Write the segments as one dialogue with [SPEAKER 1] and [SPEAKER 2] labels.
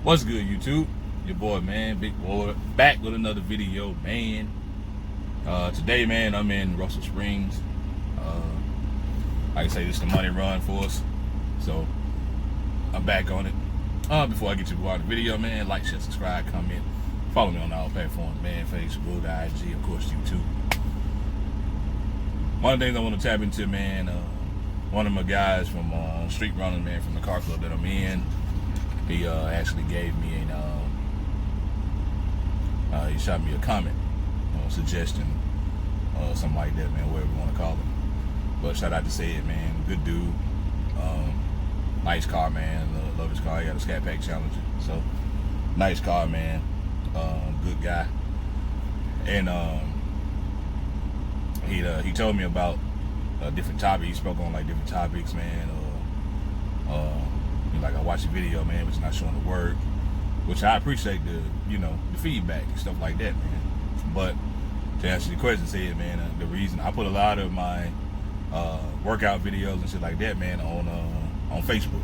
[SPEAKER 1] What's good, YouTube? Your boy, man, Big Boy, back with another video, man. Today, man, I'm in Russell Springs. Like I say, this is the money run for us, so I'm back on it. Before I get to the video, man, like, share, subscribe, comment, follow me on all platforms, man. Facebook, IG, of course, YouTube. One of the things I want to tap into, man, one of my guys from Street Running, man, from the car club that I'm in, he actually gave me he shot me a comment, suggestion, something like that, man, whatever you want to call it. But shout out to Sid, man, good dude, nice car, man, love his car. He got a Scat Pack Challenger, so nice car, man, good guy. And he told me about different topics. He spoke on like different topics, man. Like I watched the video, man, but it's not showing the work, which I appreciate the feedback and stuff like that, man. But to answer your question, Sid, man, the reason I put a lot of my workout videos and shit like that, man, on Facebook.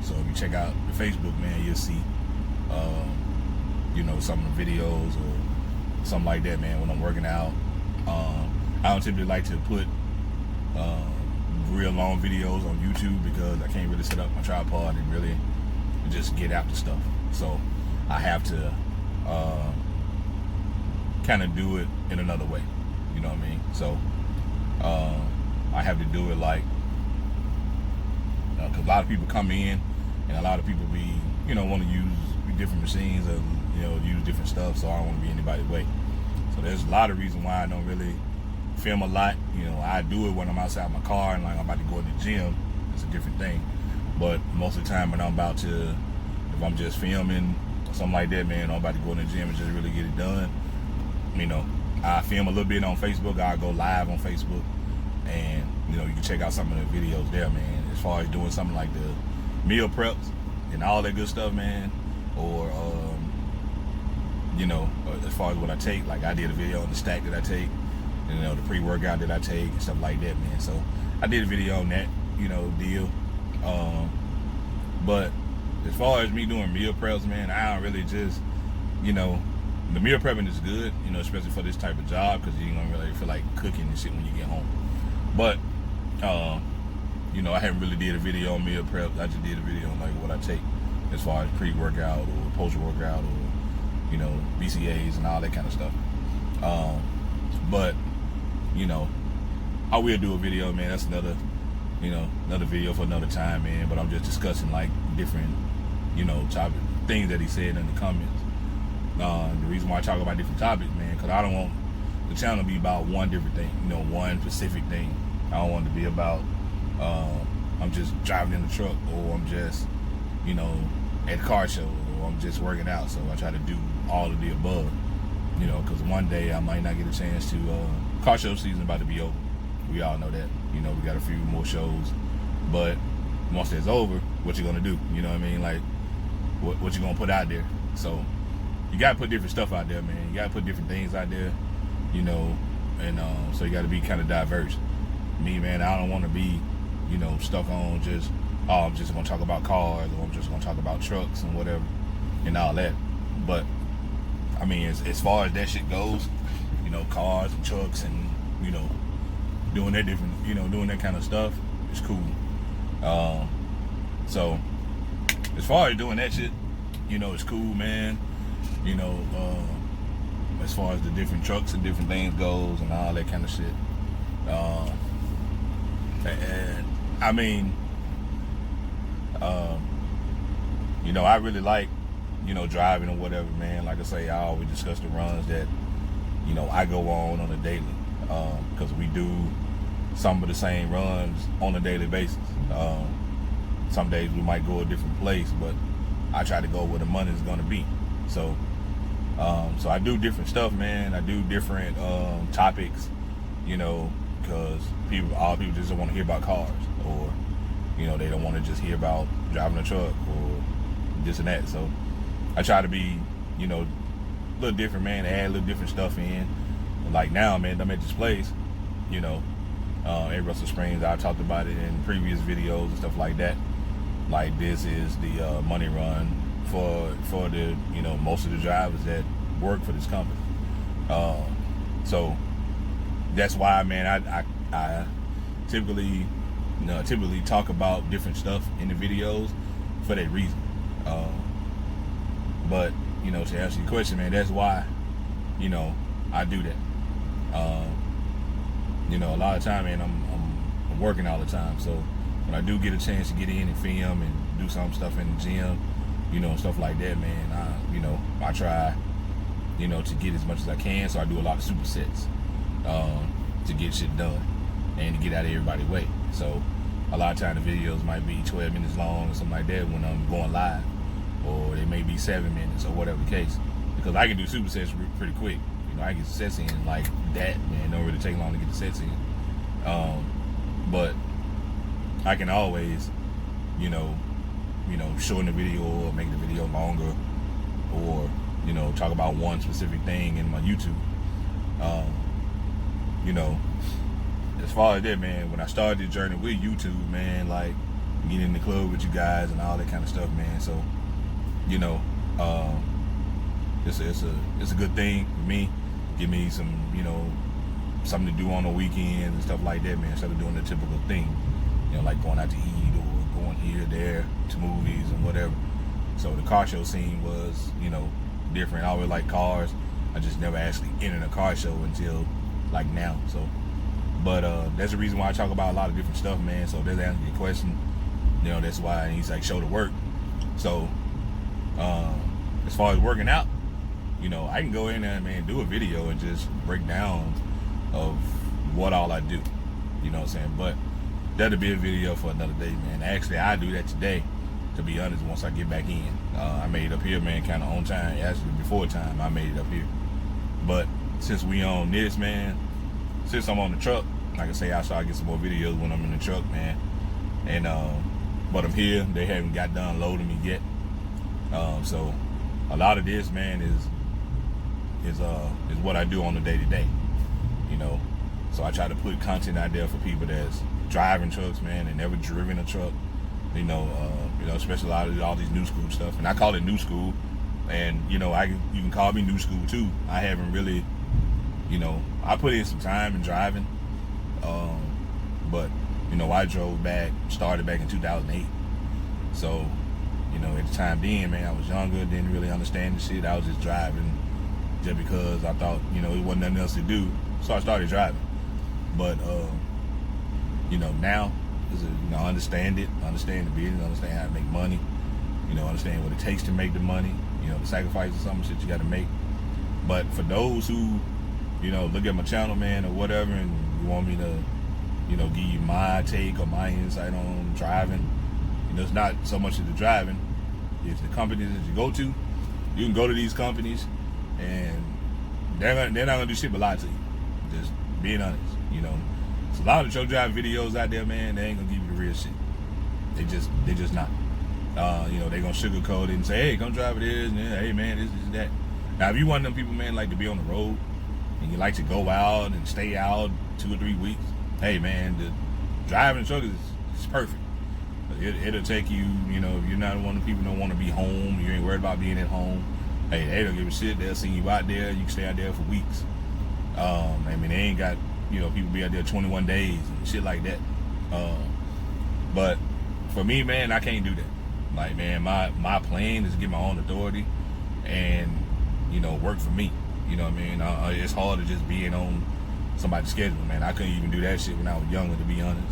[SPEAKER 1] So if you check out the Facebook, man, you'll see some of the videos or something like that, man, when I'm working out. I don't typically like to put real long videos on YouTube because I can't really set up my tripod and really just get after stuff. So I have to kind of do it in another way. You know what I mean? So I have to do it like, because a lot of people come in and a lot of people want to use different machines and use different stuff. So I don't want to be anybody's way. So there's a lot of reasons why I don't really film a lot. I do it when I'm outside my car and like I'm about to go to the gym. It's a different thing. But most of the time when I'm about to, if I'm just filming or something like that, man, I'm about to go in the gym and just really get it done. I film a little bit on Facebook. I go live on Facebook, and you can check out some of the videos there, man. As far as doing something like the meal preps and all that good stuff, man, or as far as what I take, like I did a video on the stack that I take, and the pre-workout that I take and stuff like that, man. So I did a video on that, deal. But as far as me doing meal preps, man, I don't really just, the meal prepping is good, especially for this type of job, because you don't really feel like cooking and shit when you get home. But, I haven't really did a video on meal preps. I just did a video on like what I take as far as pre-workout or post-workout or, BCAAs and all that kind of stuff. But, I will do a video, man. That's another video for another time, man. But I'm just discussing like different, topic things that he said in the comments. The reason why I talk about different topics, man, because I don't want the channel to be about one different thing, one specific thing. I don't want it to be about I'm just driving in the truck, or I'm just, at a car show, or I'm just working out. So I try to do all of the above, because one day I might not get a chance to. Car show season about to be over. We all know that. We got a few more shows, but once it's over, what you gonna do? You know what I mean? Like, what you gonna put out there? So you gotta put different stuff out there, man. You gotta put different things out there, and so you gotta be kind of diverse. Me, man, I don't want to be, stuck on just, I'm just gonna talk about cars, or I'm just gonna talk about trucks and whatever, and all that. But I mean, as far as that shit goes, cars and trucks and doing that different, doing that kind of stuff, it's cool. So as far as doing that shit, it's cool, man. As far as the different trucks and different things goes and all that kind of shit. And I mean, I really like, driving or whatever, man. Like I say, I always discuss the runs that, I go on a daily, because we do some of the same runs on a daily basis. Some days we might go a different place, but I try to go where the money is going to be. So I do different stuff, man. I do different topics, because all people just don't want to hear about cars, or they don't want to just hear about driving a truck or this and that. So I try to be a little different, man, add a little different stuff in. Like now, man, I'm at this place, at Russell Springs. I talked about it in previous videos and stuff like that. Like, this is the money run for the, you know, most of the drivers that work for this company. So that's why, man, I typically talk about different stuff in the videos for that reason. But, you know, to answer your question, man, that's why, you know, I do that. You know, a lot of time, man, I'm working all the time. So when I do get a chance to get in and film and do some stuff in the gym, you know, stuff like that, man, I try, you know, to get as much as I can. So I do a lot of supersets to get shit done and to get out of everybody's way. So a lot of time the videos might be 12 minutes long or something like that when I'm going live, or they may be 7 minutes or whatever the case, because I can do supersets pretty quick. You know, I get sets in like that, man. It don't really take long to get the sets in. But I can always, you know, shorten the video or make the video longer, or, you know, talk about one specific thing in my YouTube. You know, as far as that, man, when I started the journey with YouTube, man, like getting in the club with you guys and all that kind of stuff, man. So, you know, it's a good thing for me. Give me some, you know, something to do on the weekends and stuff like that, man, instead of doing the typical thing, you know, like going out to eat or going here, there, to movies and whatever. So the car show scene was, you know, different. I always like cars. I just never actually entered a car show until like now. So, but that's the reason why I talk about a lot of different stuff, man. So that's answering your question. You know, that's why he's like show to work. So as far as working out, you know, I can go in there, man, do a video and just break down of what all I do. You know what I'm saying? But that'll be a video for another day, man. Actually, I do that today, to be honest, once I get back in. I made it up here, man, kind of on time. Actually, before time, I made it up here. But since we on this, man, since I'm on the truck, like I say, I'll start getting some more videos when I'm in the truck, man. And but I'm here. They haven't got done loading me yet. So a lot of this, man, is what I do on the day-to-day. You know, so I try to put content out there for people that's driving trucks, man, and never driven a truck. You know, especially a lot of all these new school stuff, and I call it new school. And you know, you can call me new school too. I haven't really, you know, I put in some time in driving, but you know, I started back in 2008. So, you know, at the time being, man, I was younger, didn't really understand the shit. I was just driving just because I thought, you know, it wasn't nothing else to do. So I started driving. But you know, now is you know, understand the business, understand how to make money, you know, understand what it takes to make the money, you know, the sacrifices, some shit you got to make. But for those who, you know, look at my channel, man, or whatever, and you want me to, you know, give you my take or my insight on driving, you know, it's not so much of the driving, it's the companies that you go to. You can go to these companies and they're not gonna do shit but lie to you. Just being honest, you know. So a lot of the truck drive videos out there, man, they ain't gonna give you the real shit. They just not. You know, they gonna sugarcoat it and say, hey, come drive this, and hey, man, this, that. Now, if you one of them people, man, like to be on the road and you like to go out and stay out 2 or 3 weeks, hey, man, the driving the truck is perfect. It'll take you, you know, if you're not one of the people who don't want to be home, you ain't worried about being at home, hey, they don't give a shit. They'll send you out there. You can stay out there for weeks. I mean, they ain't got, you know, people be out there 21 days and shit like that. But for me, man, I can't do that. Like, man, my plan is to get my own authority and, you know, work for me. You know what I mean? It's hard to just being on somebody's schedule, man. I couldn't even do that shit when I was younger, to be honest.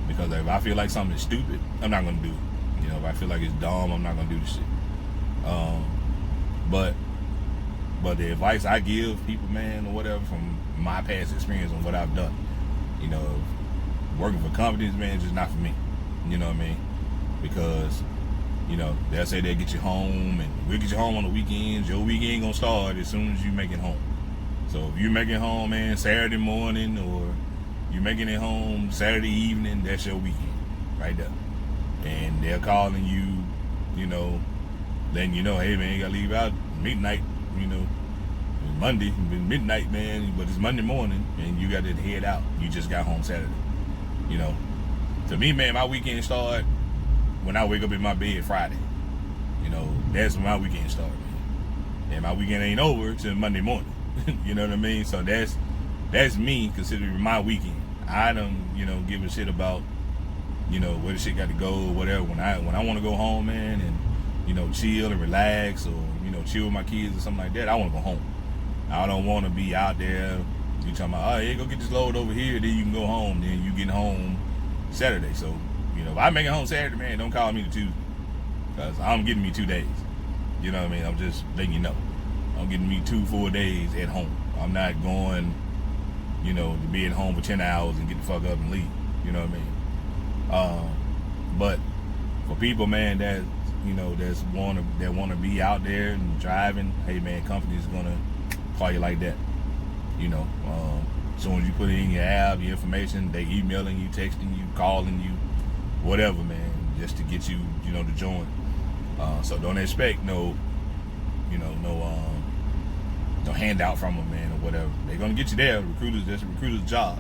[SPEAKER 1] Because if I feel like something is stupid, I'm not gonna do it. You know, if I feel like it's dumb, I'm not gonna do the shit. But the advice I give people, man, or whatever, from my past experience and what I've done, you know, working for companies, man, is just not for me. You know what I mean? Because, you know, they'll say they'll get you home, and we'll get you home on the weekends. Your weekend gonna start as soon as you make it home. So if you make it home, man, Saturday morning, or you making it home Saturday evening, that's your weekend right there. And they're calling you, you know, letting you know, hey, man, you gotta leave out midnight, you know, Monday, midnight, man, but it's Monday morning, and you got to head out. You just got home Saturday. You know, to me, man, my weekend start when I wake up in my bed Friday. You know, that's when my weekend started, man. And my weekend ain't over till Monday morning. You know what I mean? So that's me considering my weekend. I don't, give a shit about, where the shit got to go or whatever. When I want to go home, man, and chill and relax, or chill with my kids or something like that, I want to go home. I don't want to be out there. You talking about, oh, hey, go get this load over here, then you can go home. Then you get home Saturday. So, if I make it home Saturday, man, don't call me to Tuesday, because I'm getting me 2 days. You know what I mean? I'm just letting you know. I'm getting me 2 full days at home. I'm not going, to be at home for 10 hours and get the fuck up and leave. You know what I mean? But for people, man, that want to be out there and driving, hey, man, company's gonna call you like that. As soon as you put it in your app, your information, they emailing you, texting you, calling you, whatever, man, just to get you, to join. So don't expect no handout from them, man, or whatever. They're gonna get you there. That's a recruiter's job.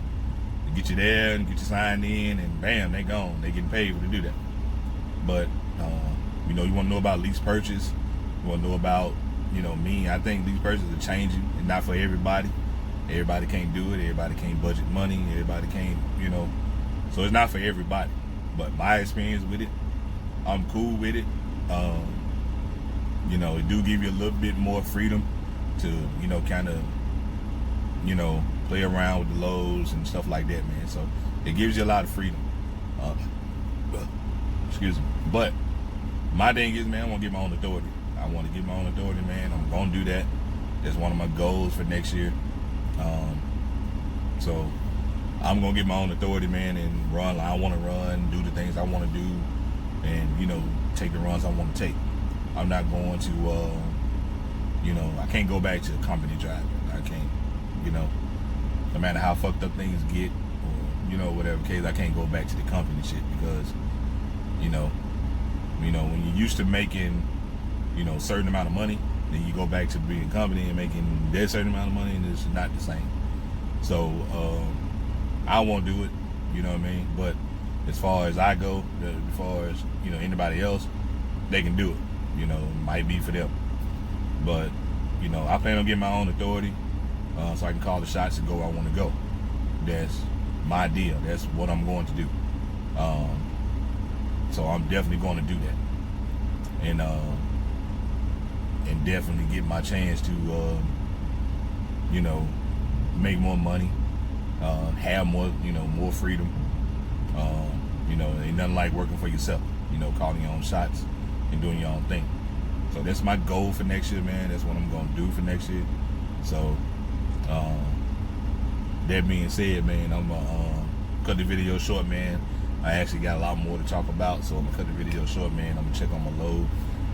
[SPEAKER 1] To get you there and get you signed in, and bam, they gone. They getting paid to do that. But you want to know about lease purchase. You want to know about, me. I think lease purchases are changing, and not for everybody. Everybody can't do it. Everybody can't budget money. Everybody can't, So it's not for everybody. But my experience with it, I'm cool with it. It do give you a little bit more freedom to, kind of, play around with the loads and stuff like that, man. So it gives you a lot of freedom. Excuse me. But my thing is, man, I want to get my own authority. I want to get my own authority, man. I'm going to do that. That's one of my goals for next year. So I'm going to get my own authority, man, and run like I want to run, do the things I want to do, and, take the runs I want to take. I'm not going to, I can't go back to company driving. I can't, no matter how fucked up things get, or, whatever case, I can't go back to the company shit because, when you're used to making, a certain amount of money, then you go back to being a company and making that certain amount of money, and it's not the same. So, I won't do it, you know what I mean? But as far as I go, as far as, anybody else, they can do it. It might be for them. But, I plan on getting my own authority, so I can call the shots and go where I want to go. That's my deal. That's what I'm going to do. So I'm definitely going to do that. And definitely get my chance to, make more money, have more, more freedom. Ain't nothing like working for yourself, calling your own shots and doing your own thing. So that's my goal for next year, man. That's what I'm going to do for next year. So, that being said, man, I'm going to cut the video short, man. I actually got a lot more to talk about, so I'm going to cut the video short, man. I'm going to check on my load,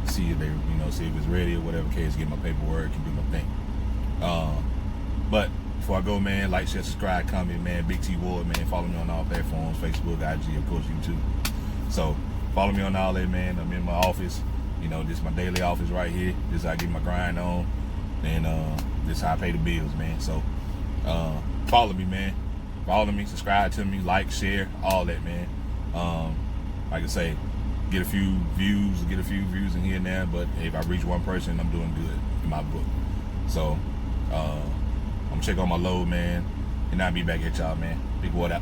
[SPEAKER 1] see if they, see if it's ready or whatever case, get my paperwork and do my thing. But before I go, man, like, share, subscribe, comment, man. Big T Ward, man. Follow me on all platforms, Facebook, IG, of course, YouTube. So follow me on all that, man. I'm in my office. This is my daily office right here. This is how I get my grind on. And this is how I pay the bills, man. So follow me, man. Follow me, subscribe to me, like, share, all that, man. Like I say, get a few views in here and there, but if I reach one person, I'm doing good in my book. So I'm gonna check on my load, man, and I'll be back at y'all, man. Big Ward out.